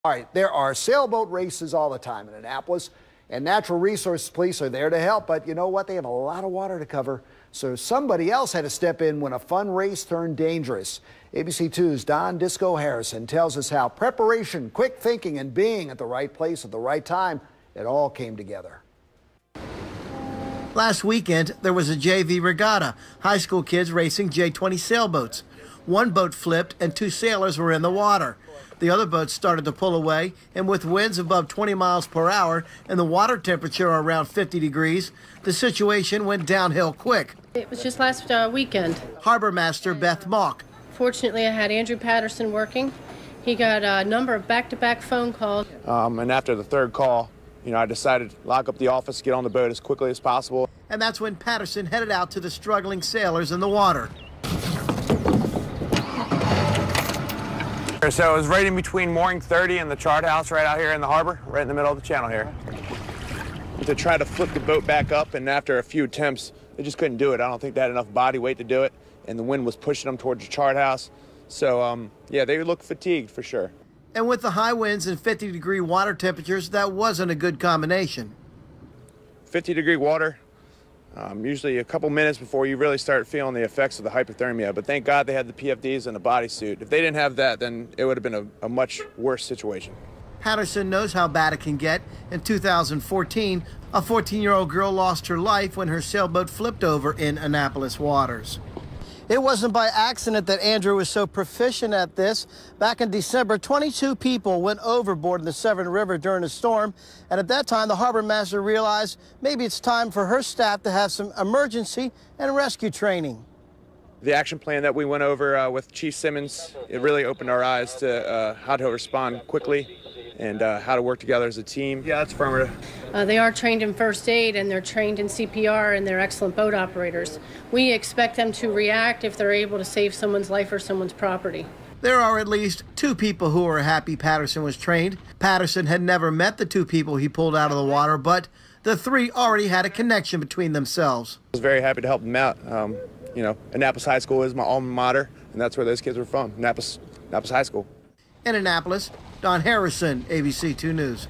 All right, there are sailboat races all the time in Annapolis, and Natural Resources Police are there to help, but you know what? They have a lot of water to cover, so somebody else had to step in when a fun race turned dangerous. ABC 2's Don Disco Harrison tells us how preparation, quick thinking, and being at the right place at the right time, it all came together. Last weekend, there was a JV regatta, high school kids racing J-20 sailboats. One boat flipped and two sailors were in the water. The other boat started to pull away, and with winds above 20 miles per hour and the water temperature around 50 degrees, the situation went downhill quick. It was just last weekend. Harbor Master Beth Mock. Fortunately, I had Andrew Patterson working. He got a number of back-to-back phone calls. And after the third call, I decided to lock up the office, get on the boat as quickly as possible. And that's when Patterson headed out to the struggling sailors in the water. So it was right in between mooring 30 and the chart house right out here in the harbor, right in the middle of the channel here. To try to flip the boat back up, and after a few attempts, they just couldn't do it. I don't think they had enough body weight to do it, and the wind was pushing them towards the chart house. So, yeah, they looked fatigued for sure. And with the high winds and 50-degree water temperatures, that wasn't a good combination. 50-degree water, usually a couple minutes before you really start feeling the effects of the hypothermia. But thank God they had the PFDs and the bodysuit. If they didn't have that, then it would have been a much worse situation. Patterson knows how bad it can get. In 2014, a 14-year-old girl lost her life when her sailboat flipped over in Annapolis waters. It wasn't by accident that Andrew was so proficient at this. Back in December, 22 people went overboard in the Severn River during a storm. And at that time, the harbor master realized maybe it's time for her staff to have some emergency and rescue training. The action plan that we went over with Chief Simmons, it really opened our eyes to how to respond quickly and how to work together as a team. Yeah, that's affirmative. They are trained in first aid, and they're trained in CPR, and they're excellent boat operators. We expect them to react if they're able to save someone's life or someone's property. There are at least two people who are happy Patterson was trained. Patterson had never met the two people he pulled out of the water, but the three already had a connection between themselves. I was very happy to help them out. Annapolis High School is my alma mater, and that's where those kids were from, Annapolis High School. In Annapolis, Don Harrison, ABC 2 News.